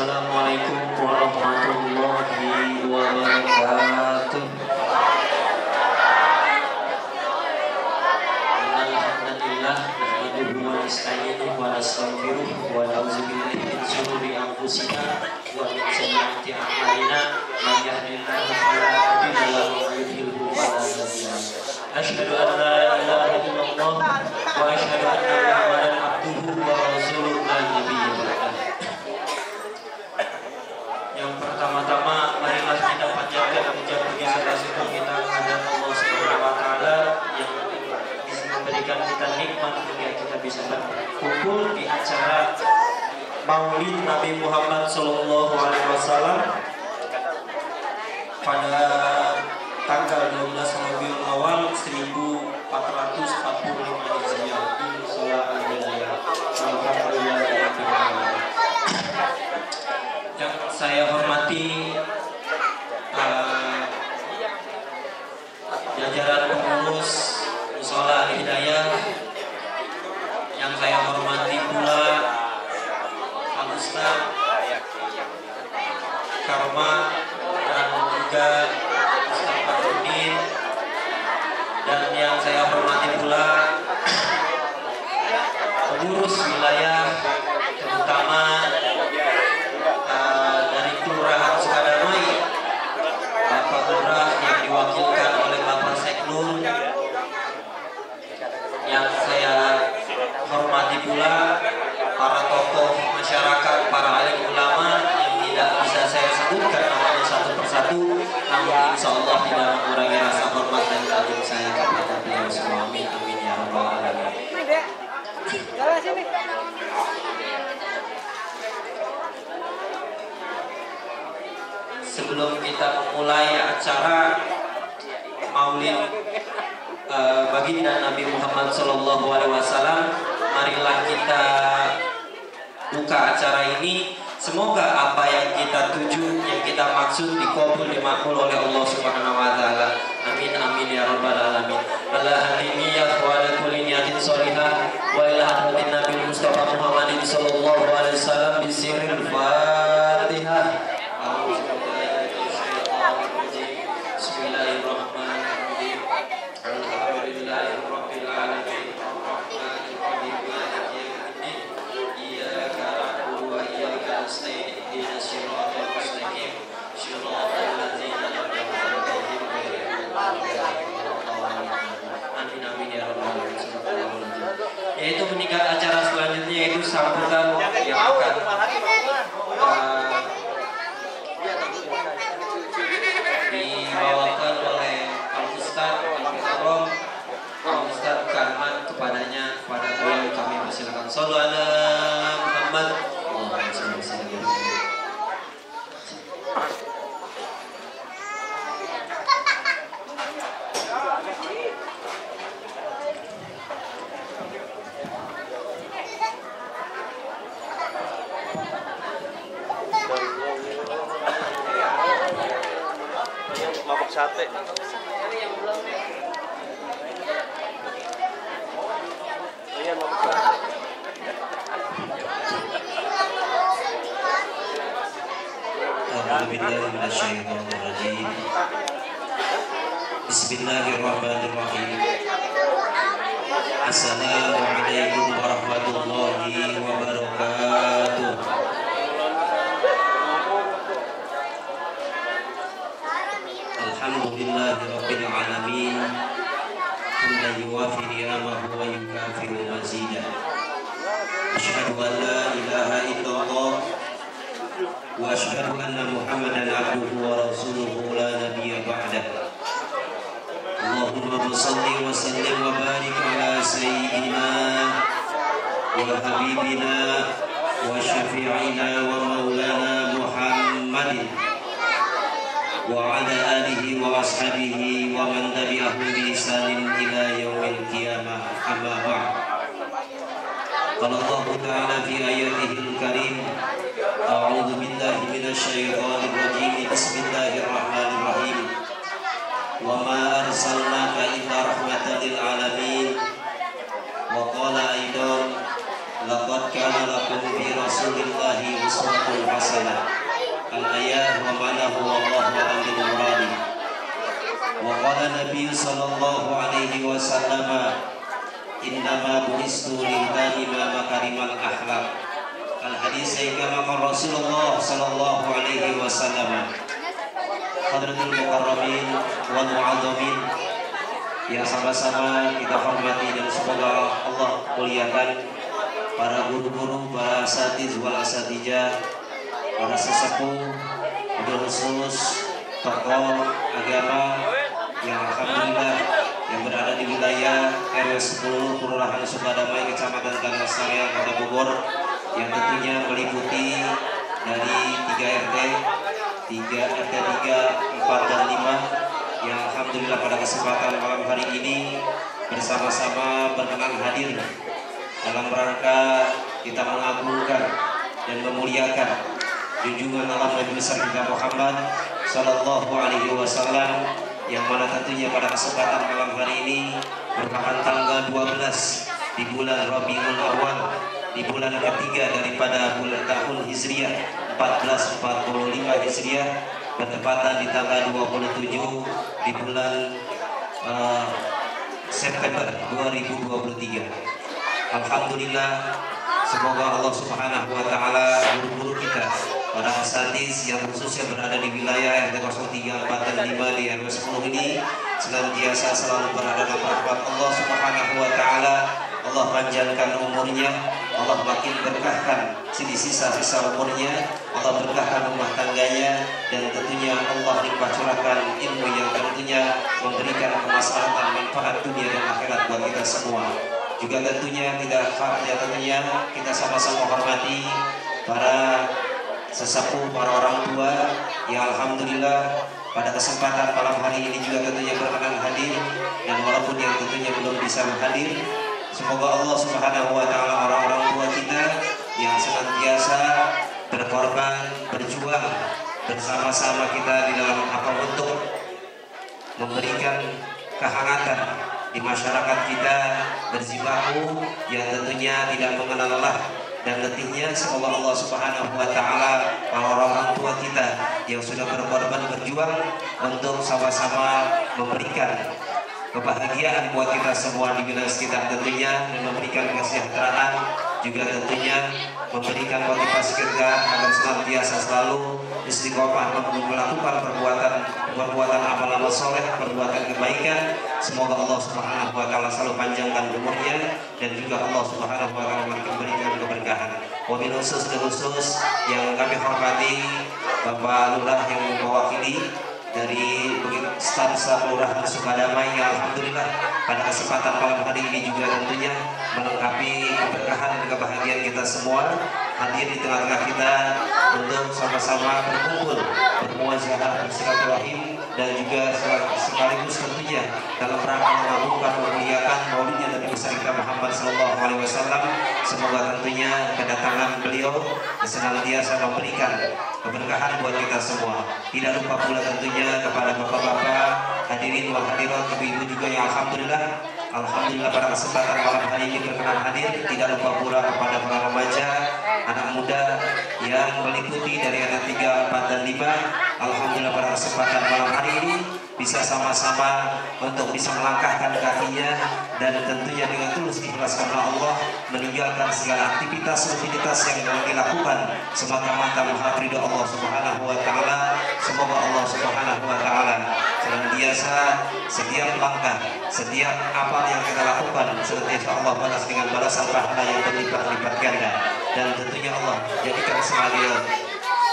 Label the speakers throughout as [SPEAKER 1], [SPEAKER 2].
[SPEAKER 1] Assalamualaikum warahmatullahi wabarakatuh. Alhamdulillah nahmaduhu wa nasta'inuhu wa nastaghfiruh wa na'udzu billahi min shururi anfusina wa min sayyiati a'malina man yahdihillahu fala mudilla lahu wa man yudlilhu fala hadiya lahu. Asyhadu an la ilaha illallah wa asyhadu anna Muhammadan abduhu wa rasuluhu la nabiyya ba'dah. Yang pertama-tama marilah kita panjatkan puja puji serta syukur kita kepada Allah Subhanahu wa taala yang memberikan kita nikmat hingga kita bisa berkumpul di acara Maulid Nabi Muhammad sallallahu alaihi wasallam pada tanggal 12 Rabiul Awal 1445 Hijriah. Alhamdulillah. Yang saya hormati jajaran pengurus Mushola Hidayah, yang saya hormati pula Pak Ustaz Karma dan juga Ustaz Fadudin, dan yang saya hormati pula pengurus wilayah terutama dari Kelurahan Sukadamai, Bapak Lurah yang diwakilkan oleh Bapak Seknur, yang saya hormati pula para tokoh masyarakat, para alim ulama yang tidak bisa saya sebutkan namanya satu persatu, namun insya Allah tidak mengurangi rasa hormat dan kagum saya kepada beliau semua. Amin amin ya rabbal alamin. Sebelum kita memulai acara Maulid baginda Nabi Muhammad sallallahu alaihi wasallam, marilah kita buka acara ini. Semoga apa yang kita tuju, yang kita maksud dikabul, dimakbul oleh Allah Subhanahu wa taala. Amin amin ya rabbal alamin. Ala hadiniyah wa ala kulli niyatin shalihah wa ila hadratin Nabi Mustafa Muhammadin sallallahu alaihi wasallam bisirril Fatihah. Bismillahirrahmanirrahim. Alhamdulillahirabbil alamin. Arrahmanir rahim. Maliki yaumiddin. Iyyaka na'budu wa iyyaka nasta'in. Ihdinas siratal mustaqim. Shiratal ladzina an'amta 'alaihim ghairil maghdubi 'alaihim. Amin amin ya rabbal alamin. Yaitu meningkat acara selanjutnya, yaitu sambutan yang akan dibawakan oleh Pak Ustaz Al-Mukarram, Pak Ustaz Karman. Kepadanya, kepada beliau kami persilakan. Shallallahu ala Muhammad. Allahumma shalli wa sallim.
[SPEAKER 2] Mabok sate. Ayan, mabok sate.
[SPEAKER 1] A'udzubillahiminasyaitonirrajim. Bismillahirrahmanirrahim. Assalamualaikum warahmatullahi wabarakatuh. Alhamdulillahirabbil alamin. Hamdan yuwafi ni'amahu wa yukafi'u mazidah. Asyhadu an la ilaha illallah wa asyhadu anna Muhammadan abduhu wa rasuluhu la nabiyya ba'dah. Allahumma shalli wa sallim wa barik ala sayyidina wa habibina wa syafi'ina wa maulana Muhammadin wa ala alihi wa ashabihi wa man tabi'ahum bi ihsanin ila yaumil qiyamah. Amma ba'd. Qala Allah ta'ala fi ayatihil karim, a'udzu billahi minasyaitonir rajim. Bismillahirrahmanirrahim. Wa ma arsalnaka illa rahmatan lil alamin. Wa qala aidan laqad kana lakum fi rasulillahi uswatun mau'izatul hasanah. Al-ayah wa ma'nahu wallahu a'lam bil muradi. Wa qala Nabi sallallahu alaihi wasallam, innama bu'istu li'utamima makarimal akhlaq. Al-hadis kama qala Rasulullah sallallahu alaihi wasallam. Hadratul mukarramin wal mu'azzamin yang sama-sama kita hormati dan semoga Allah muliakan para guru-guru, para asatiz wal asatijah, para sesepuh, khusus tokoh agama yang alhamdulillah yang berada di wilayah RW 10 Kelurahan Sukadamai, Kecamatan Gangasari, Kota Bogor, yang tentunya meliputi dari 3 RT 3, 4 dan 5 yang alhamdulillah pada kesempatan malam hari ini bersama-sama berkenan hadir dalam rangka kita mengagungkan dan memuliakan junjungan alam Nabi besar kita Muhammad Sallallahu Alaihi Wasallam, yang mana tentunya pada kesempatan malam hari ini merupakan tanggal 12 di bulan Rabiul Awal, di bulan ketiga daripada bulan tahun Hijriah 1445 Hijriah, bertepatan di tanggal 27 di bulan September 2023. Alhamdulillah, semoga Allah Subhanahu wa taala guru-guru kita, para asatiz yang khususnya berada di wilayah RT 03, 4 dan 5 di RW 10 ini senantiasa selalu berada dalam rahmat Allah Subhanahu wa taala. Allah panjangkan umurnya, Allah makin berkahkan sisa-sisa umurnya, Allah berkahkan rumah tangganya, dan tentunya Allah limpah curahkan ilmu yang tentunya memberikan kemaslahatan manfaat dunia dan akhirat buat kita semua. Juga tentunya tentunya kita sama-sama hormati para sesepuh, para orang tua yang alhamdulillah pada kesempatan malam hari ini juga tentunya berkenan hadir, dan walaupun yang tentunya belum bisa hadir, semoga Allah Subhanahu wa taala orang-orang tua kita yang senantiasa berkorban, berjuang bersama-sama kita di dalam apa untuk memberikan kehangatan di masyarakat kita, berjibaku yang tentunya tidak mengenal lelah dan letihnya. Semoga Allah Subhanahu wa taala para orang tua kita yang sudah berkorban berjuang untuk sama-sama memberikan kebahagiaan buat kita semua di wilayah sekitar tentunya, dan memberikan kesejahteraan, juga tentunya memberikan motivasi kita agar senantiasa selalu istiqomah melakukan perbuatan amal-amal soleh, perbuatan kebaikan. Semoga Allah Subhanahu wa taala selalu panjangkan umurnya, dan juga Allah Subhanahu wa taala memberikan keberkahan. Wabil khusus yang kami hormati Bapak Lurah yang mewakili dari Stansa Kelurahan Sukadamai, yang alhamdulillah pada kesempatan malam hari ini juga tentunya melengkapi keberkahan dan kebahagiaan kita semua, hadir di tengah-tengah kita untuk sama-sama berkumpul, bermuajalah, bersilaturahim, dan juga sekaligus tentunya dalam rangka mengagungkan, memuliakan maulidnya Nabi besar kita Muhammad Sallallahu Alaihi Wasallam. Semoga tentunya kedatangan beliau senantiasa memberikan keberkahan buat kita semua. Tidak lupa pula tentunya kepada bapak-bapak, hadirin wal hadirat, ibu-ibu juga yang alhamdulillah pada kesempatan malam hari ini berkenan hadir. Tidak lupa pula kepada para remaja, anak muda yang meliputi dari anak 3, 4 dan 5. Alhamdulillah pada kesempatan malam hari ini bisa sama-sama untuk bisa melangkahkan kakinya, dan tentunya dengan tulus ikhlas karena Allah, meninggalkan segala aktivitas rutinitas yang dilakukan semata-mata mengharap ridho Allah Subhanahu wa taala. Semoga Allah Subhanahu wa taala senantiasa setiap langkah, setiap amal yang kita lakukan senantiasa Allah balas dengan balasan pahala yang berlipat-lipat ganda, dan tentunya Allah jadikan sebagai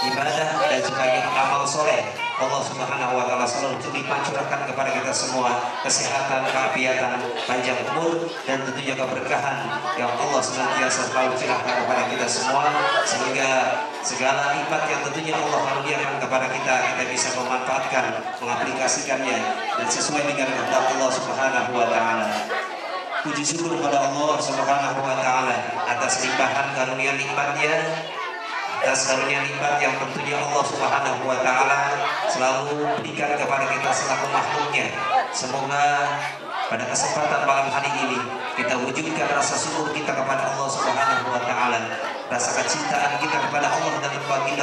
[SPEAKER 1] ibadah dan sebagai amal soleh. Allah Subhanahu wa taala selalu curahkan kepada kita semua kesehatan, keafiatan, panjang umur, dan tentunya keberkahan yang Allah senantiasa selalu curahkan kepada kita semua, sehingga segala nikmat yang tentunya Allah karuniakan kepada kita bisa memanfaatkan, mengaplikasikannya dan sesuai dengan kehendak Allah Subhanahu wa taala. Puji syukur kepada Allah Subhanahu wa taala atas limpahan karunia nikmatnya, atas karunia nikmat yang tentunya Allah Subhanahu wa taala selalu berikan kepada kita selaku makhluknya. Semoga pada kesempatan malam hari ini kita wujudkan rasa syukur kita kepada Allah Subhanahu wa taala, rasa kecintaan kita kepada Allah dan baginda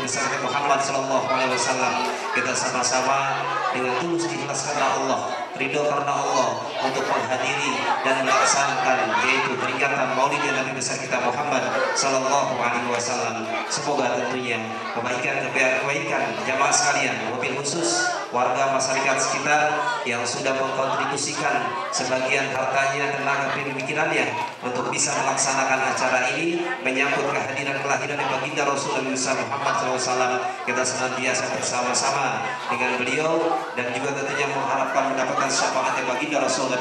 [SPEAKER 1] besar Muhammad Sallallahu Alaihi Wasallam. Kita sama-sama dengan tulus ikhlas karena Allah, ridho karena Allah untuk menghadiri dan melaksanakan yaitu peringatan Maulid Nabi besar kita Muhammad Sallallahu Alaihi Wasallam. Semoga tentunya kebaikan jamaah sekalian, mobil khusus warga masyarakat sekitar yang sudah mengkontribusikan sebagian hartanya, tenaga pikirannya untuk bisa melaksanakan acara ini menyambut kehadiran kelahiran baginda Rasulullah Muhammad SAW. Kita senantiasa bersama-sama dengan beliau dan juga tentunya mengharapkan mendapatkan syafaat baginda Rasulullah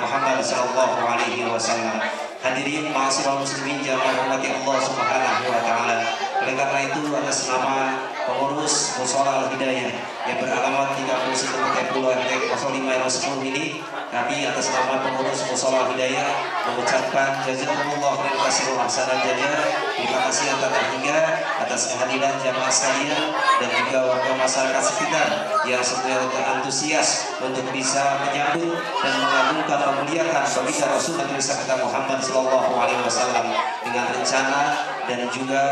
[SPEAKER 1] Muhammad SAW. Hadirin mahasiswa muslimin jamaah rahmati Allah Subhanahu wa taala. Oleh karena itu atas nama pengurus Mushola Al-Hidayah yang beralamat 31 Pulau RT 05 10 ini, kami atas nama pengurus Mushola Al-Hidayah mengucapkan jazakumullah khairan katsiran hasanan jazaa. Terima kasih yang tak terhingga atas kehadiran jamaah sekalian dan juga warga masyarakat sekitar yang semuanya antusias untuk bisa menyambut dan mengagungkan memuliakan baginda Rasulullah Muhammad Sallallahu Alaihi Wasallam dengan rencana dan juga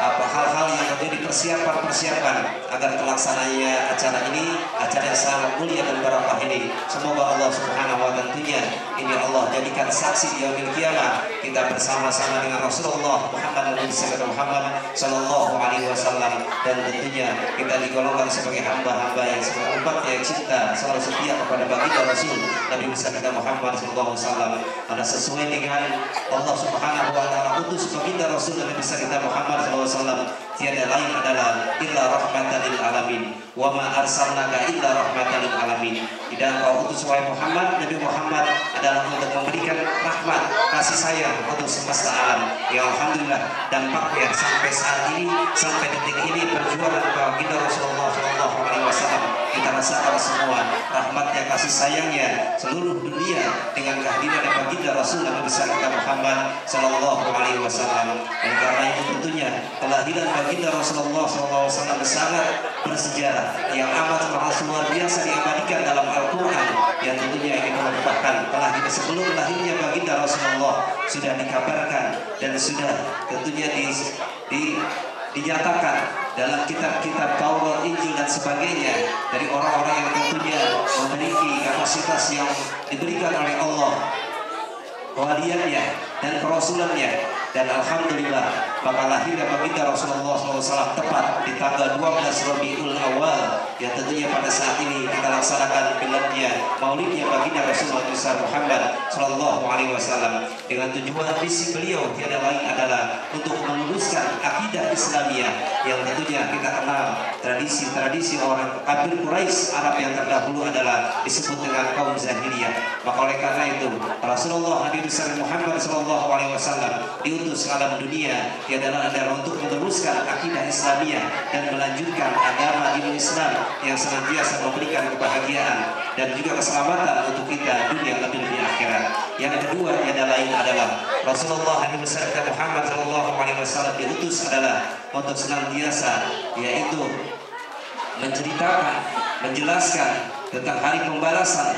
[SPEAKER 1] hal-hal yang menjadi persiapan agar terlaksananya acara ini, acara yang sangat mulia dan barakah ini. Semoga Allah Subhanahu wa tentunya ini Allah jadikan saksi di yaumil qiyamah kita bersama-sama dengan Rasulullah Muhammad Sallallahu Alaihi Wasallam, dan tentunya kita digolongkan sebagai hamba-hamba yang sebagai umat yang cinta selalu setia kepada baginda Rasul Nabi besar kita Muhammad Sallallahu Alaihi Wasallam. Ada sesuai dengan Allah Subhanahu wa taala utus baginda Rasul Nabi besar kita Muhammad Sallallahu Alaihi Wasallam tiada lain adalah illa rahmatan lil alamin wa ma arsalnaka illa rahmatan lil alamin. Dan kau utus wahai Muhammad, Nabi Muhammad adalah untuk memberikan rahmat kasih sayang untuk semesta alam. Ya alhamdulillah dampaknya sampai saat ini, sampai detik ini perjuangan baginda Rasulullah Sallallahu Alaihi Wasallam kita rasakan semua rahmatnya kasih sayangnya seluruh dunia dengan kehadiran baginda Rasul Nabi besar kita Muhammad Sallallahu Alaihi Wasallam. Dan karena itu tentunya kelahiran baginda Rasulullah Sallallahu Alaihi Wasallam sangat bersejarah yang amat luar biasa diabadikan dalam Al-Quran, yang tentunya ini merupakan sebelum lahirnya baginda Rasulullah sudah dikabarkan dan sudah tentunya dinyatakan dalam kitab-kitab Taurat, Injil dan sebagainya dari orang-orang yang tentunya memiliki kapasitas yang diberikan oleh Allah, kewaliannya dan kerasulannya. Dan alhamdulillah maka lahirnya baginda Rasulullah SAW tepat di tanggal 12 Rabiul Awal, yang tentunya pada saat ini kita laksanakan miladnya maulidnya baginda Rasulullah Muhammad Sallallahu Alaihi Wasallam, dengan tujuan visi beliau tiada lain adalah untuk meluruskan akidah Islamiyah yang tentunya kita kenal tradisi orang kafir Quraisy Arab yang terdahulu adalah disebut dengan kaum Zahiliyah. Maka oleh karena itu Rasulullah Muhammad Sallallahu Alaihi Wasallam diutus ke alam dunia adalah untuk meneruskan akidah Islamiyah dan melanjutkan agama Islam yang senantiasa memberikan kebahagiaan dan juga keselamatan untuk kita dunia lebih akhirat. Yang kedua tiada lain adalah Rasulullah Muhammad Sallallahu Alaihi Wasallam diutus adalah untuk senantiasa yaitu menceritakan, menjelaskan tentang hari pembalasan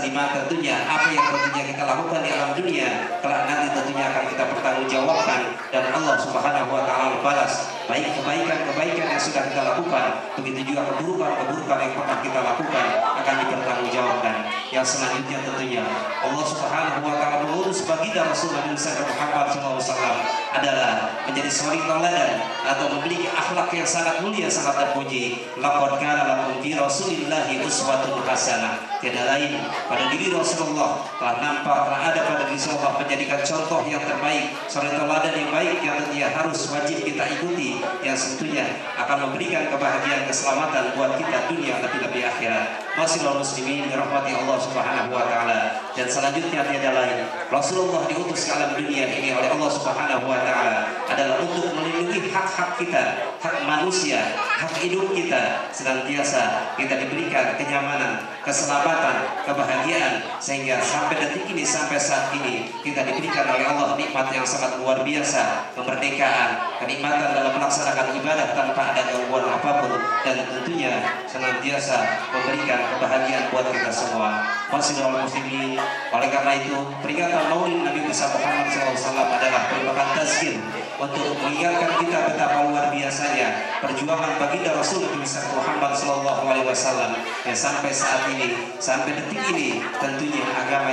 [SPEAKER 1] di mana tentunya apa yang tentunya kita lakukan di alam dunia kelak nanti tentunya akan kita pertanggungjawabkan dan Allah Subhanahu wa taala balas baik kebaikan yang sudah kita lakukan, begitu juga keburukan yang pernah kita lakukan akan dipertanggungjawabkan. Yang selanjutnya tentunya Allah Subhanahu wa taala mengurus baginda Rasulullah Muhammad SAW adalah menjadi suri tauladan atau memiliki akhlak yang sangat mulia, sangat terpuji. Laqad kana lakum fi Rasulillahi uswatun hasanah. Tiada lain pada diri Rasulullah telah ada pada diri Rasulullah menjadikan contoh yang terbaik, suri tauladan yang baik yang tentunya harus wajib kita ikuti, yang tentunya akan memberikan kebahagiaan keselamatan buat kita dunia lebih akhirat. Masihul muslimin dirahmati Allah Subhanahu wa taala. Dan selanjutnya tiada lain Rasulullah diutus ke alam dunia ini oleh Allah Subhanahu wa taala adalah untuk melindungi hak-hak kita, hak manusia, hak hidup kita, senantiasa kita diberikan kenyamanan, keselamatan, kebahagiaan, sehingga sampai detik ini, sampai saat ini kita diberikan oleh Allah nikmat yang sangat luar biasa, kemerdekaan, kenikmatan dalam melaksanakan ibadah tanpa ada gangguan apapun, dan tentunya senantiasa memberikan kebahagiaan buat kita semua. Masihul muslimin, oleh karena itu peringatan Maulid Nabi Muhammad SAW adalah merupakan tazkir untuk mengingatkan kita betapa luar biasanya
[SPEAKER 3] perjuangan baginda Rasul besar Muhammad Sallallahu Alaihi Wasallam yang sampai saat ini, sampai detik ini, tentunya agama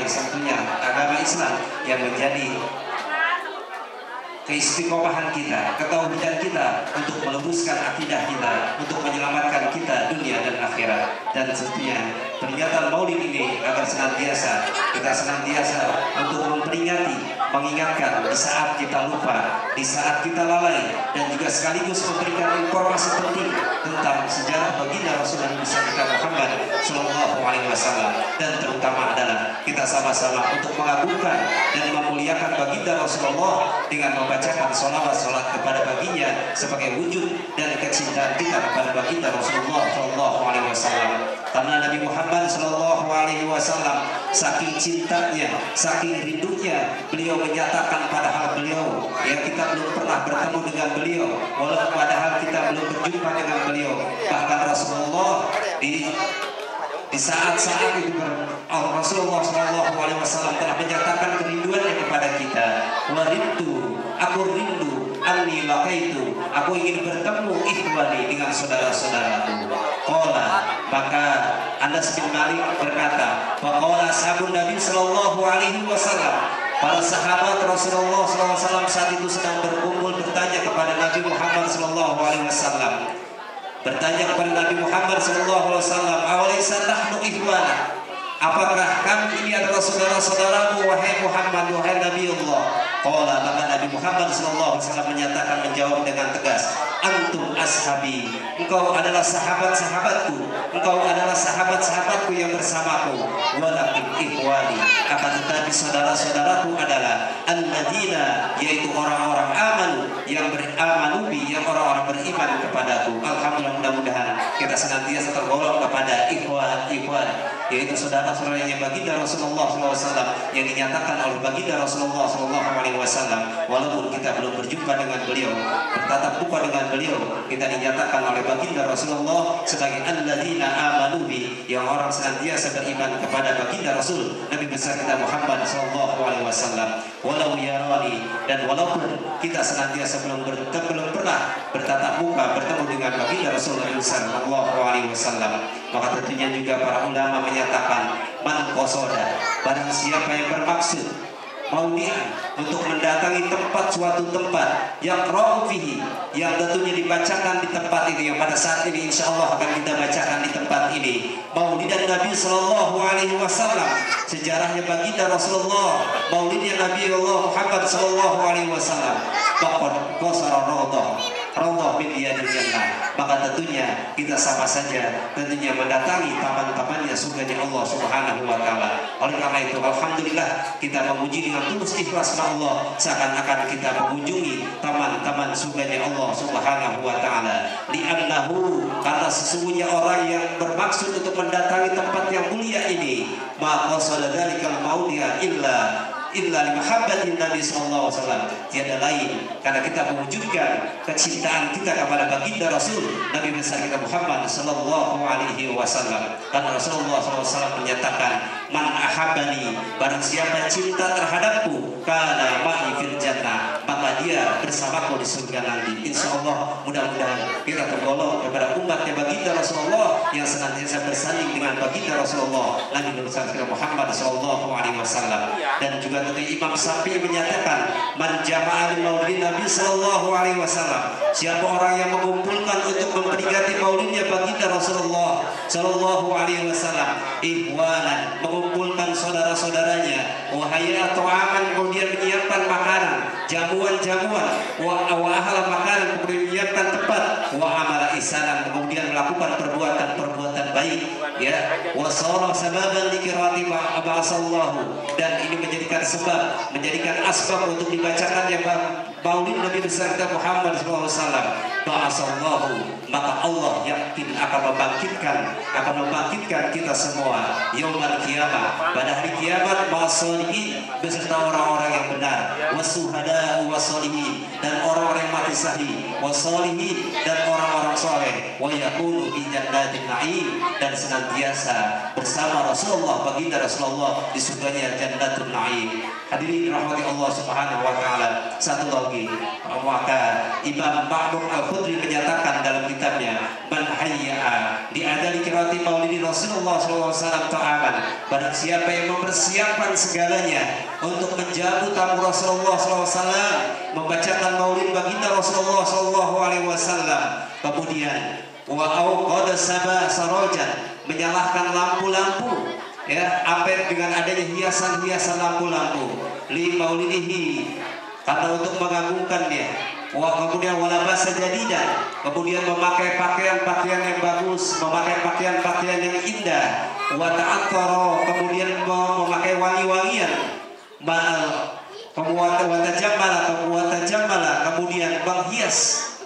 [SPEAKER 3] Islam yang menjadi keistiqomahan kita, ketauhidan kita untuk meluruskan akidah kita, untuk menyelamatkan kita dunia dan akhirat. Dan tentunya peringatan Maulid ini agar kita senantiasa untuk memperingati, mengingatkan di saat kita lupa, di saat kita lalai, dan juga sekaligus memberikan informasi penting tentang sejarah baginda Rasulullah besar kita Muhammad Sallallahu Alaihi Wasallam. Dan terutama adalah kita sama-sama untuk mengagungkan dan memuliakan baginda Rasulullah dengan membacakan sholawat kepada baginda sebagai wujud dan kecintaan kita kepada baginda Rasulullah Sallallahu Alaihi Wasallam. Karena Nabi Muhammad Sallallahu Alaihi Wasallam saking cintanya, saking rindunya, beliau menyatakan padahal beliau kita belum pernah bertemu dengan beliau, walaupun padahal kita belum berjumpa dengan beliau. Bahkan Rasulullah di saat-saat itu Rasulullah Sallallahu Alaihi Wasallam telah menyatakan kerinduannya kepada kita. Warindu, aku rindu, anni laqaitu, aku ingin bertemu ikhwani dengan saudara-saudaraku. Qala, maka Anas bin Malik berkata, faqala ashabun Nabi Sallallahu Alaihi Wasallam, para sahabat Rasulullah SAW saat itu sedang berkumpul bertanya kepada Nabi Muhammad SAW. Bertanya kepada Nabi Muhammad SAW, awalaysa nahnu ikhwana? Apakah kami ini adalah saudara-saudaramu wahai Muhammad, wahai Nabi Allah? Qala, maka Nabi Muhammad SAW menyatakan, menjawab dengan tegas, antum ashabi, engkau adalah sahabat-sahabatku, engkau adalah sahabat-sahabatku yang bersamaku. Walakin ikhwani, akan tetapi saudara-saudaraku adalah alladzina, yaitu orang-orang amanu, yang beramanu bi, yang orang-orang beriman kepadaku. Alhamdulillah, mudah-mudahan kita senantiasa tergolong kepada ikhwan, yaitu saudara-saudaranya baginda Rasulullah SAW yang dinyatakan oleh baginda Rasulullah SAW. Walaupun kita belum berjumpa dengan beliau, bertatap muka dengan beliau, kita dinyatakan oleh baginda Rasulullah sebagai alladzina amanu bi, yang orang senantiasa beriman kepada baginda Rasul Nabi besar kita Muhammad SAW. Walau yarani, dan walaupun kita senantiasa belum pernah bertatap muka bertemu dengan baginda Rasul Nabi besar SAW, maka tentunya juga para ulama menyatakan, man qasoda, barang siapa yang bermaksud maudian, untuk mendatangi suatu tempat yang qra'u fihi, yang tentunya dibacakan di tempat ini, yang pada saat ini insya Allah akan kita bacakan di tempat ini, Maulidan Nabi Sallallahu Alaihi Wasallam, sejarahnya baginda Rasulullah, maulidnya Nabi Allah Muhammad Sallallahu Alaihi Wasallam. Faqad qasara Raudhah min riyadil jannah, maka tentunya kita sama saja tentunya mendatangi taman-tamannya surganya Allah Subhanahu wa taala. Oleh karena itu alhamdulillah kita memuji dengan tulus ikhlas Allah, seakan-akan kita mengunjungi taman-taman surganya Allah Subhanahu wa taala. Li'annahu, karena sesungguhnya orang yang bermaksud untuk mendatangi tempat yang mulia ini, maka qasada dzalikal maudhi'a illa limahabbatin Nabi sallallahu alaihi wasallam, tiada lain karena kita mewujudkan kecintaan kita kepada baginda Rasul Nabi besar kita Muhammad sallallahu alaihi wasallam. Karena Rasulullah SAW menyatakan, man ahabbani, barang siapa cinta terhadapku, kana ma'i fil jannah, maka dia bersamaku di surga nanti. Insya Allah mudah-mudahan kita tergolong kepada umatnya baginda Rasulullah yang senantiasa bersanding dengan baginda Rasulullah Nabi besar kita Muhammad sallallahu alaihi wasallam. Dan juga Imam Syafi'i menyatakan, man jama'a li maulid Nabi sallallahu alaihi wasallam, siapa orang yang mengumpulkan untuk memperingati maulidnya baginda Rasulullah sallallahu alaihi wasallam, ikhwanan, mengumpulkan saudara-saudaranya, wahaya atau aman, kemudian menyiapkan makanan, jamuan-jamuan, wa ahla makanan, kemudian menyiapkan tempat, wa amala ihsanan, kemudian melakukan perbuatan baik, ya, wa sara sababan liqirati ma abasallahu, dan ini menjadikan asbab untuk dibacakan yang maulid Nabi besar kita Muhammad SAW. Ba'asallahu, maka Allah yakin akan membangkitkan kita semua yaumul kiamah, pada hari kiamat, ma'as-sholihin, beserta orang-orang yang benar, wasuhada was-sholihin, dan orang-orang yang mati syahid, was-sholihin, dan orang-orang soleh, wa yakunu fi jannatin na'im, dan senantiasa bersama Rasulullah, baginda Rasulullah di surganya Jannatul Na'im. Hadirin rahmati Allah Subhanahu wa taala. Satu lagi, maka Imam Ma'mun Al-Khudri menyatakan dalam Rasulullah SAW ta'aman. Barang siapa yang mempersiapkan segalanya untuk menjamu tamu Rasulullah SAW, membacakan maulid baginda Rasulullah SAW, kemudian wa auqada sabah sarajan, menyalakan lampu-lampu, ya, apet dengan adanya hiasan-hiasan lampu-lampu, li maulidihi, karena untuk mengagungkannya. Kemudian walabasa jadidan, kemudian memakai pakaian-pakaian yang bagus, memakai pakaian-pakaian yang indah, wa ta'attara, kemudian memakai wangi-wangian, kemudian menghias,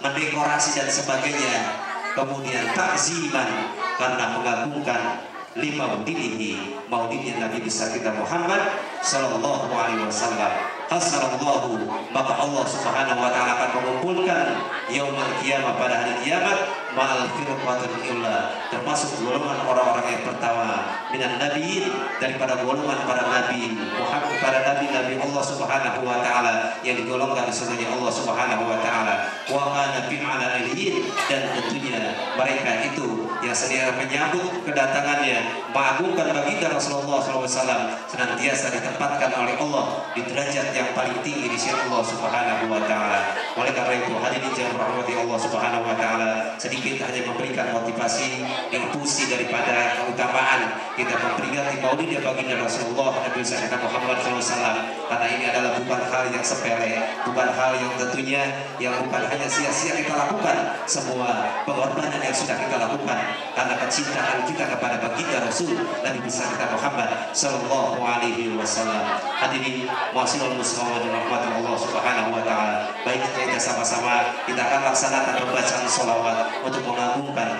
[SPEAKER 3] mendekorasi dan sebagainya, kemudian takziman, karena mengagungkan lima maulidih, maulidnya Nabi besar kita Muhammad sallallahu alaihi wasallam. Hasrallahu, maka Allah Subhanahu wa taala akan mengumpulkan yaumul qiyamah, pada hari kiamat, ma'al firqatul ula, termasuk golongan orang-orang yang pertama minan nabiyyin, daripada golongan para nabi Muhammad, para nabi Allah Subhanahu wa taala yang digolongkan di surganya Allah Subhanahu wa taala. Wa kana fi ala alihin, dan tentunya mereka itu yang senantiasa menyambut kedatangannya, mengagungkan baginda Rasulullah SAW, senantiasa ditempatkan oleh Allah di derajat yang paling tinggi di sisi Allah Subhanahu wa taala. Oleh karena itu, hadirin yang dirahmati Allah Subhanahu wa taala, sedikit hanya memberikan motivasi, impulsi daripada keutamaan kita memperingati maulid baginda Rasulullah Nabi kita Muhammad SAW, karena ini adalah bukan hal yang sepele, bukan hal yang tentunya yang bukan hanya sia-sia kita lakukan. Semua pengorbanan yang sudah kita lakukan karena kecintaan kita kepada baginda Rasul Nabi kita Muhammad sallallahu alaihi wasallam. Hadirin muasirul muslimin dirahmati Allah Subhanahu wa taala, baik kita sama-sama kita akan laksanakan pembacaan sholawat untuk mengagungkan,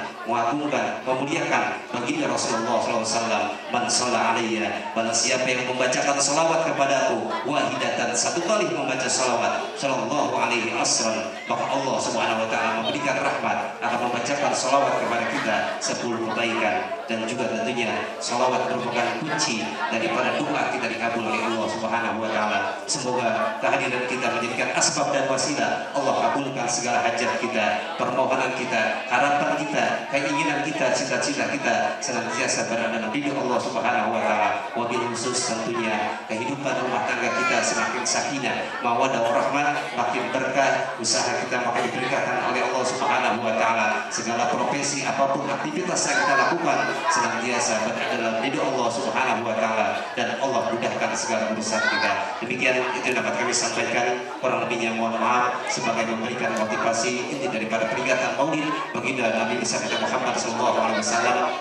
[SPEAKER 3] memuliakan baginda Rasulullah SAW. Man shalla alayya, barang siapa yang membacakan sholawat kepadaku wahidatan, satu kali membaca sholawat sallallahu alaihi asran, maka Allah Subhanahu wa taala memberikan rahmat, akan membacakan sholawat kepada kita 10 kebaikan. Dan juga tentunya sholawat merupakan kunci daripada doa kita dikabul oleh Allah Subhanahu wa taala. Semoga kehadiran kita menjadikan asbab dan wasilah Allah kabulkan segala hajat kita, permohonan kita, harapan kita, keinginan kita, cita-cita kita senantiasa berada di Allah Subhanahu wa taala. Wabil khusus tentunya kehidupan rumah tangga kita semakin sakinah, mawaddah warahmah, makin berkah, usaha kita makin diberkahkan oleh Allah Subhanahu wa taala. Segala profesi apapun aktivitas yang kita lakukan senantiasa berada dalam ridho Allah Subhanahu wa taala, dan Allah mudahkan segala urusan kita. Demikian itu dapat kami sampaikan, kurang lebihnya mohon maaf. Sebagai memberikan motivasi inti daripada peringatan maulid baginda Nabi besar kita Muhammad SAW,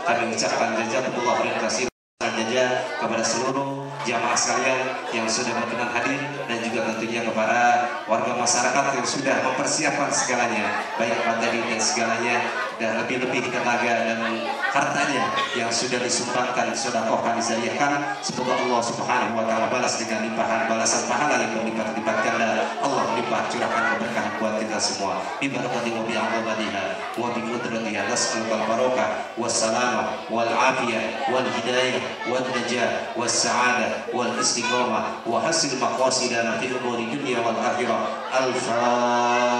[SPEAKER 3] kami ucapkan jazakumullah khairan katsiran, jaza kepada seluruh jamaah sekalian yang sudah berkenan hadir, dan juga tentunya kepada warga masyarakat yang sudah mempersiapkan segalanya, baik materi dan segalanya, dan lebih-lebih tenaga dan hartanya yang sudah disumbangkan, sedekahkan, dizayahkan. Semoga Allah Subhanahu wa taala balas dengan limpahan balasan pahala yang berlipat-lipat ganda. Allah limpah curahkan keberkahan buat kita semua. Bi barakati wa bi azamatiha wa bi qudratiha nas'aluka al-barakah was-salamah wal afiyah wal hidayah wal najah was sa'adah wal istiqamah wa hasil maqasidana fil umuri dunya wal akhirah. Al-Fatihah.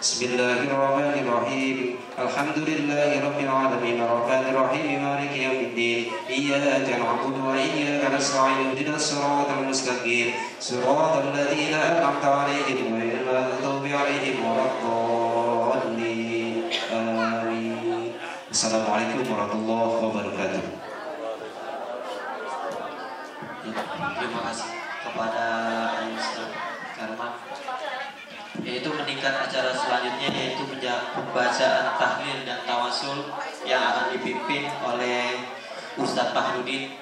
[SPEAKER 3] Bismillahirrahmanirrahim. Alhamdulillahirabbil alamin, arrahmanir rahim, maliki yaumiddin. Iyyaka na'budu wa iyyaka nasta'in, ihdinas siratal mustaqim, siratal ladzina an'amta 'alaihim ghairil maghdubi 'alaihim waladdallin. Amin. Assalamualaikum warahmatullahi wabarakatuh.
[SPEAKER 1] Terima kasih kepada Ustaz Karman, yaitu meningkat acara selanjutnya, yaitu pembacaan tahlil dan tawasul yang akan dipimpin oleh Ustadz Fahrudin.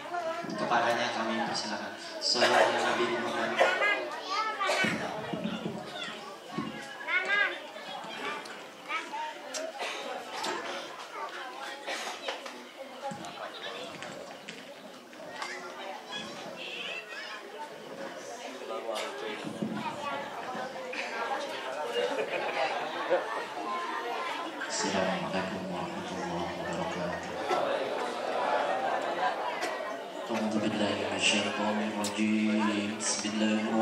[SPEAKER 1] Kepadanya kami persilakan. Shallallahu Nabi Muhammad.
[SPEAKER 4] Assalamualaikum warahmatullahi wabarakatuh. A'udzu billahi minasyaitonir rajim. Bismillahirrahmanirrahim.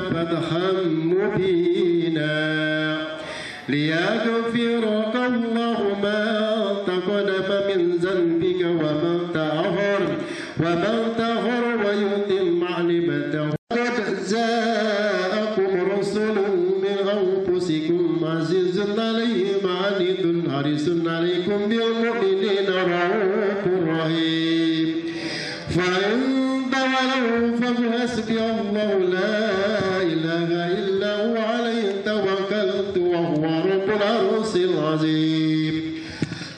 [SPEAKER 5] فتحا مبينا ليغفرك الله ما تقدم من ذنبك وما تأخر ويتم نعمته. قد جاءكم رسول من أنفسكم عزيز عليه ما عنتم حريص عليكم بالمؤمنين رؤوف رحيم. فإن تولوا فقل حسبي الله لا إله إلا هو عليه توكلت وهو رب العرش العظيم.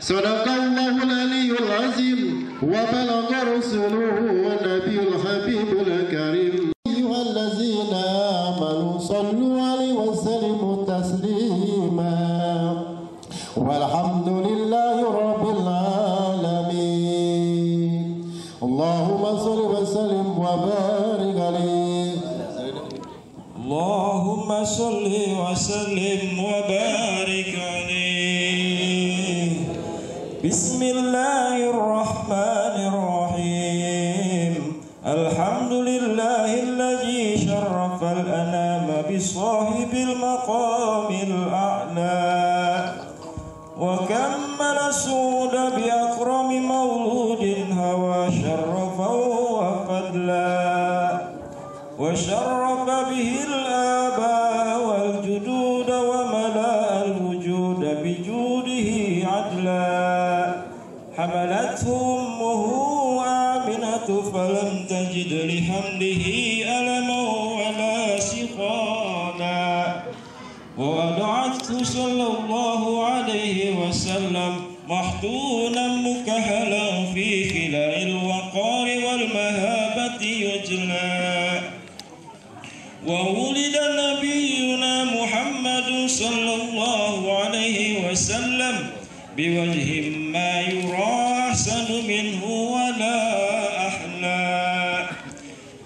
[SPEAKER 5] صدق الله العلي العظيم وبلغ رسوله النبي الحبيب الكريم. أيها الذين آمنوا صلوا عليه وسلموا تسليما والحمد لله رب العالمين. اللهم صل وسلم وبارك عليه.
[SPEAKER 6] اللهم صل وسلم وبارك عليه. بسم الله الرحمن الرحيم. الحمد لله الذي شرف الأنام بصاحب المقام الأعلى وكمل السود بأكرم مولود هوى شرفه وفضلا وشرف به الآباء والجدود وملأ الوجود بجوده عدلا. حملته أمه آمنة فلم تجد لحمله ألما ولا سقاما ووضعته صلى الله عليه وسلم محطونا مكهلا في خلاء الوقار والمهابة يجلى. وولد نبينا محمد صلى الله عليه وسلم بوجه ما يرى أحسن منه ولا أحلى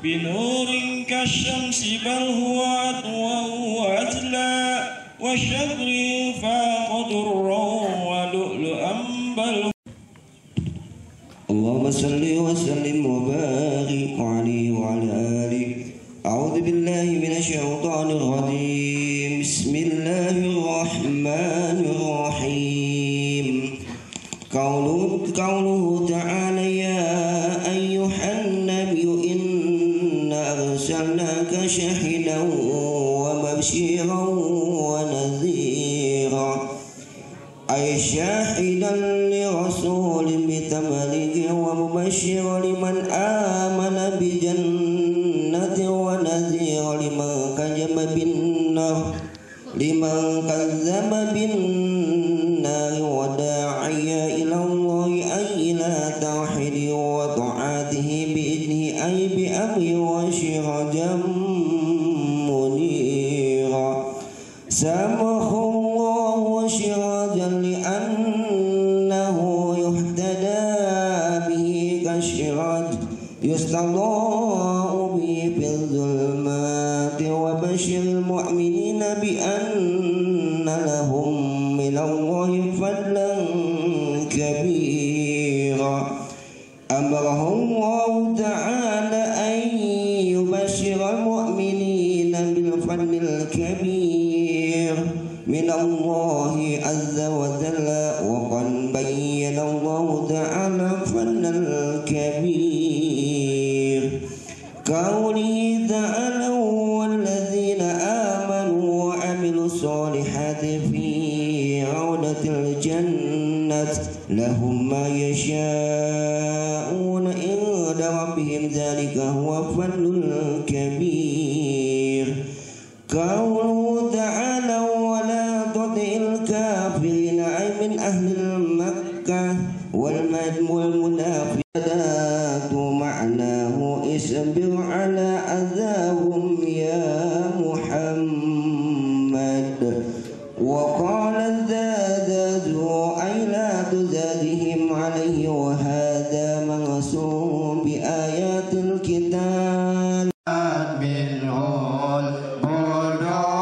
[SPEAKER 6] بنور كالشمس بل هو أضوى وأجلى وشجر فاق ضرا ولؤلؤا بل.
[SPEAKER 7] اللهم صل وسلم وبارك عليه وعلى آله. أعوذ بالله من الشيطان الرجيم. بسم الله الرحمن الرحيم. قوله تعالى يا أيها النبي إنا أرسلناك شاهدا ومبشرا ونذيرا أي شاهدا لرسول بتبليغ ومبشرا لمن آمن بجنة ونذيرا لمن كذب بالنار وداعيا إلى الله أي إلى توحيد وطاعته بإذنه أي بأمره وسراجا منيرا. سماه الله وسراجا لأنه يهتدى به كالسراج يستضاء به في الظلمات. وبشر المؤمنين بأن لهم من الله فضلا كبيرا. أمره الله تعالى أن يبشر المؤمنين بالفضل الكبير من الله عز وجل. وقد بين الله تعالى الفضل الكبير قوله تعالى والذين آمنوا وعملوا الصالحات في روضة الجنة لهم ما يشاءون عند ربهم ذلك هو الفضل الكبير. قوله تعالى ولا تطع الكافرين أي من أهل مكة والمنافقين معناه اصبر على أذاهم يا محمد. وقال الزادات أي لا تزادهم عليه وهذا منصور بآيات الكتاب منه البدع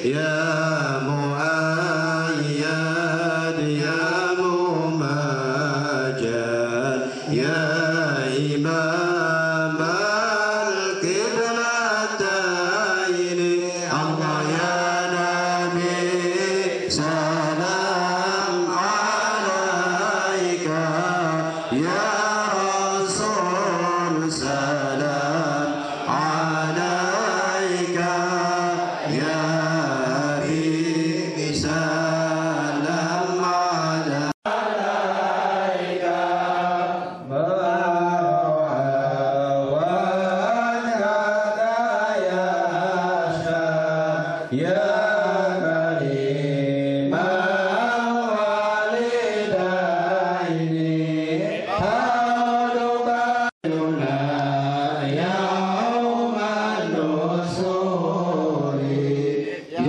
[SPEAKER 5] يا مؤيد يا ممجد يا إمام القبلتين الله يا نبي سلام عليك يا رسول سلام عليك يا حبيبي سلام عليك يا كريم الوالدين حولك يوم النصور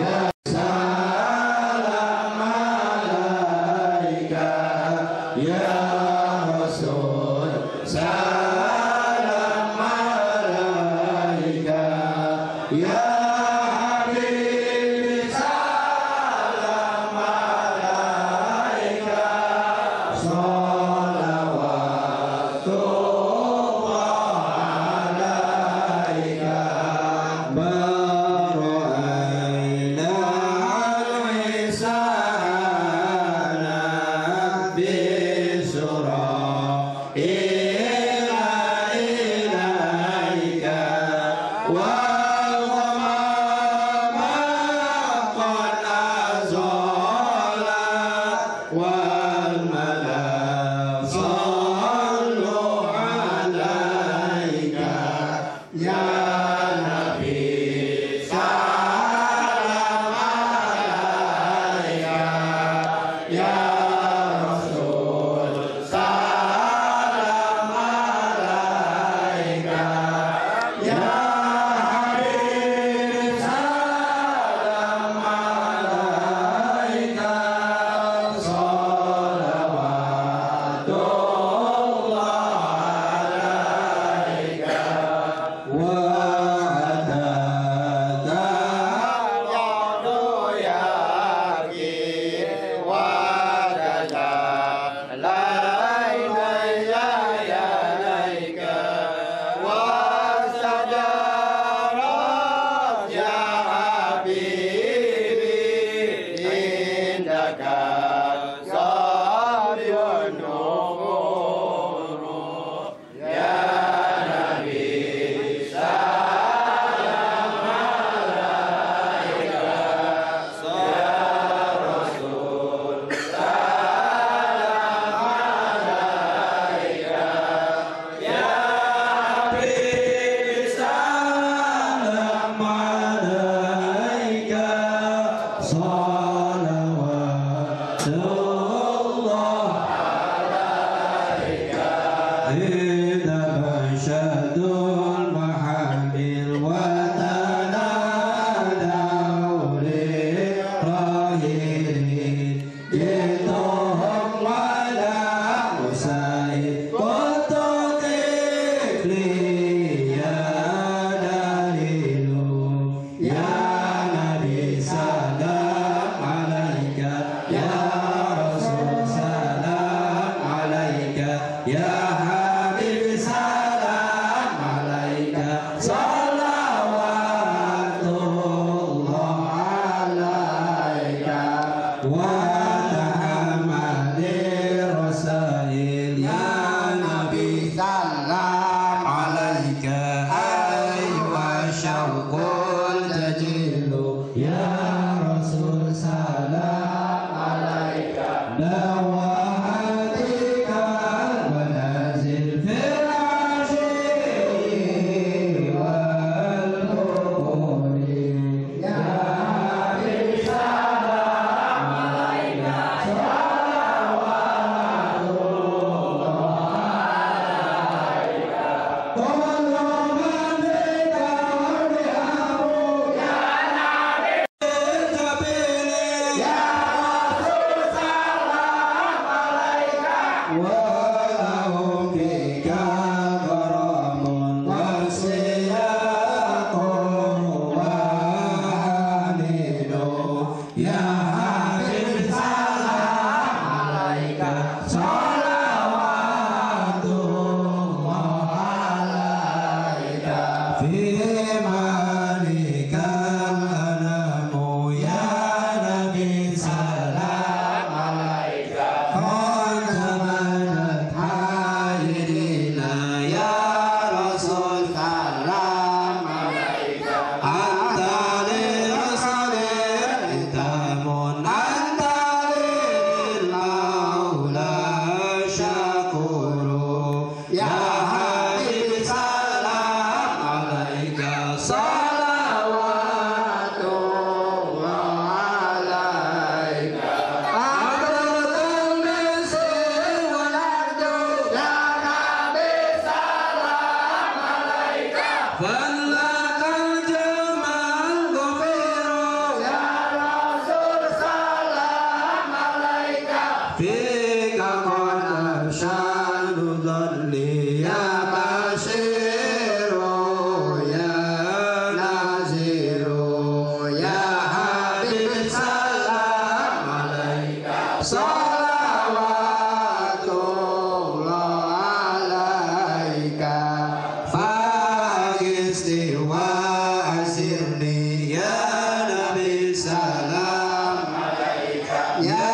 [SPEAKER 5] يا سلام عليك يا رسول سلام عليك يا حبيبي سلام عليك صلوات الله عليك برأينا الإحسان بسرى إليك والغمام قد أزال والملا صلوا عليك يا نبي سلام عليك يا رسول سلام عليك يا حبيبي سلام عليك صلوات الله عليك وعدد رؤياك وعدد ليليك والشجرات يا حبيبي عندك صافي النور يا نبي سلام عليك يا رسول سلام عليك يا حبيبي سلام عليك صلوات الله عليك إذا مشهد المحامل وتنادوا للراهلين جئتهم على مساعد قلت طفلي يا دليل يا نبي سلام عليك يا رسول سلام عليك يا حبيبي سلام عليك صلوات الله عليك وتحمل الرسائل يا نبي سلام عليك أيها الشوق الجليل يا رسول سلام عليك نوحتك ونازل في العشي والبكور يا حبيبي سلام عليك صلوات الله عليك كل من بك وبأبوك يا نبي ya Habib salam alaika salawatullah alaika fi malikal anamu ya Nabi salam alaika khataman hadirina ya Rasul salam alaika anta li rasulil intamun anta lil maula syakuru ya Habib salam alaika salawatullah alaika abdul misri wal ardu ya Nabi salam alaika falakal jamal ghafiru ya Rasul salam alaika fika qad arsyadu dhalli ya bashiru ya naziru ya Habib salam alaika salawatullah alaika fagisti wa asirni ya Nabi salam alaika ya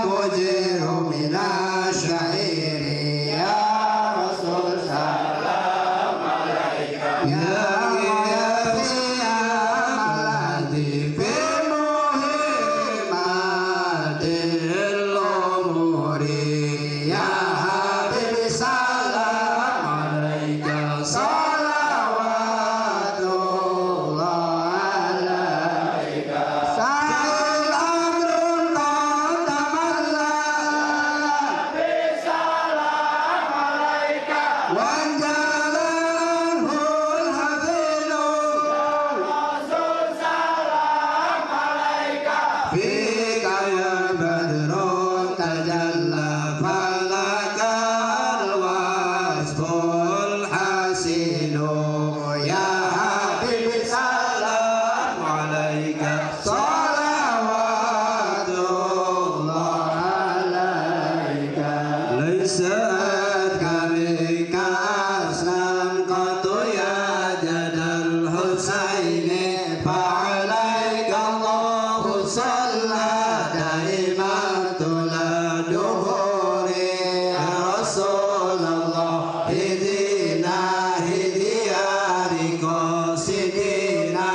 [SPEAKER 5] mujiru minasyairi ya Rasul salam alaika ya ghiyafiyamadi fi muhimmatil umuri ya Habib salam alaika salawatullah alaika sa'il amrun qadamalla salam alaika wanjalanhul hafilu Rasul salam alaika fika ya badrun tajalla falakal wasful hasilu ya Habib salam alaika salawatullah alaika laysat kamika aslam qatu ya jadal husaini fa'alaika Allahu salla daiman tuladuhuri ya Rasulullah hidina hidiyari qasidina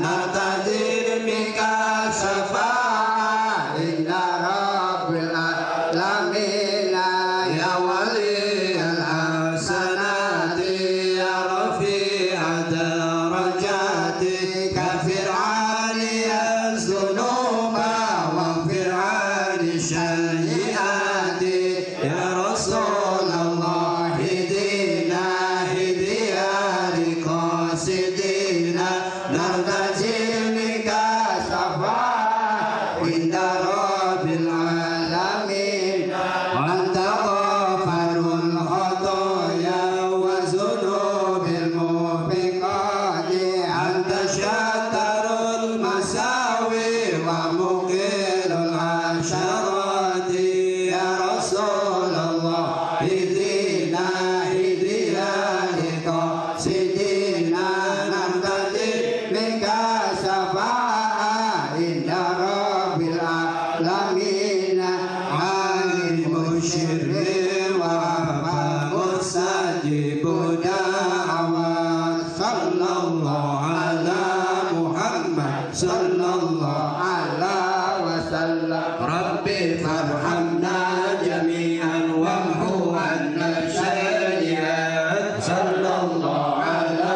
[SPEAKER 5] nartajir mika syafa'a inda rabbil alamin ya wali al-hasanati ya rafi'at darajati kafir 'ali az-zunuba waghfir 'ali sayyi'ati ya Rasulullah hidina hidiyari qasidina nartajir mika syafa'a inda rabbil alamin anta ghafarul khataya wa zunubil mubiqati anta syatarul masawi wa muqilul asyarati ya Rasulullah hidina hidiyari qasidina nartajir mika syafa'a inda rabbil alamin alim musyirri wa musajibu da'wat sallallahu ala Muhammad sallallahu ala wasallam rabbi farhamna jami'an wamhu anna sayyi'at sallallahu ala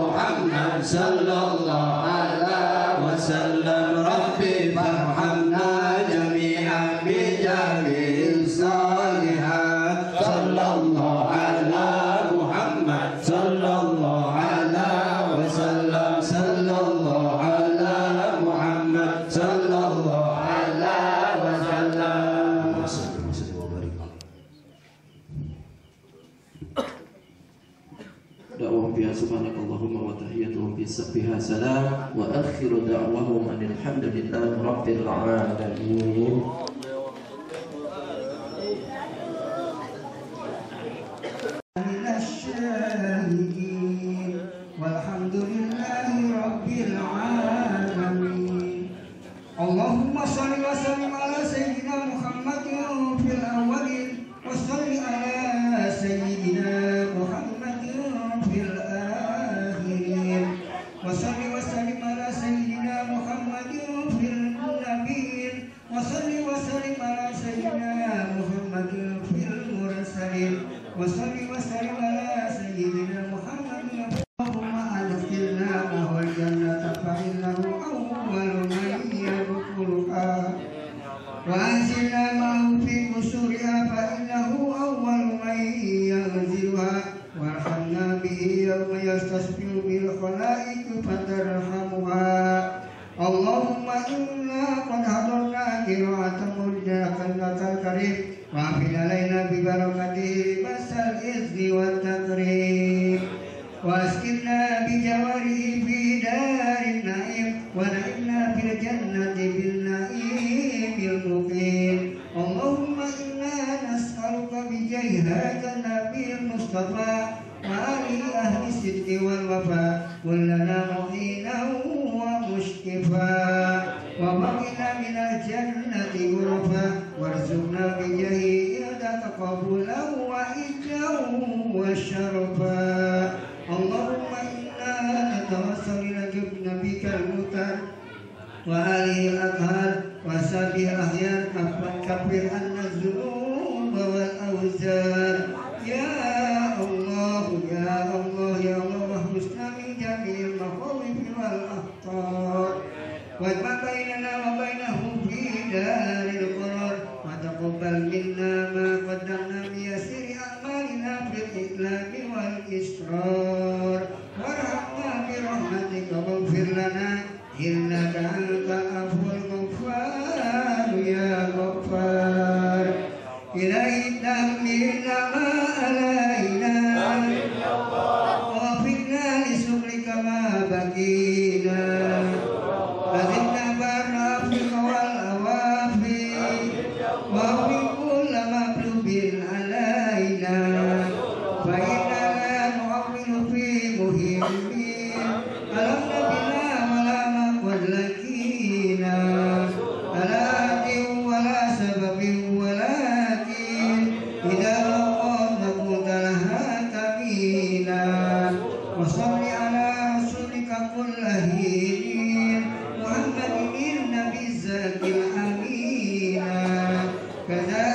[SPEAKER 5] Muhammad sallallahu ala wasallam rabbi farhamna jami'an bi jami'il salihat sallallahu ala Muhammad sallallahu ala wasallam sallallahu ala Muhammad sallallahu ala wasallam.
[SPEAKER 8] Dakwah biha subhanakallahumma wa tahiyyatuhum biha salam. wa akhiru da'wahum alhamdulillahi rabbil alamin.
[SPEAKER 5] Allahumma salli wa sallim ala sayyidina Muhammadin fil awwalin wa salli ala sayyidina Muhammadin fil akhirin wa salli wa sallim ala sayyidina Muhammadin fil nabiyyin wa salli wa sallim ala sayyidina Muhammadin fil mursalin wa salli wa sallim ala sayyidina Muhammadin. Allahumma adkhilna ma'al jannata fa innahu awwalu man yadkhuluha wa anzilna ma'ahu fi qusuriha fa innahu awwalu man yanziluha warhamna bihi yawma yastasfiru bil khalaiq fatarhamuha. Allahumma inna qad hadarna qira'atan mujadalatal karim wa afil alaina bi barakatihi masal izni wat takrim واسكننا بجواره في دار النعيم ونعمنا في الجنة بالنعيم المقيم. اللهم إنا نسألك بجاه هذا النبي المصطفى وآله أهل الصدق والوفاء كلنا معينا ومشكفا وبقنا من الجنة غرفا وارزقنا بجاه يدك قبولا وإجا وشرفا. اللهم إنا نتوسل إلى نبيك المختار وآله الأطهار وصحبه الأخيار كفر عنا الذنوب والأوزار. يا الله يا الله يا الله واحفظنا من جميع المخاوف والأخطار واجمع بيننا وبينهم في دار القرار وتقبل منا ما قدمنا من يسير أعمالنا في الإسلام والإسرار وارحمنا برحمتك واغفر لنا إنك أنت العفو الغفار يا غفار. إلهي تحملنا ما علينا ووفقنا لشكرك ما بقينا وزدنا بالرفق والأوافي ووفق كل مطلوب علينا فإننا نعول في مهمين ألمنا بنا ولا مقود لكينا ألا أد ولا سبب ولكن إذا وقفنا كنت لها كمينا. وصل على رسولك كل حين محمد النبي الزكي الأمين كذا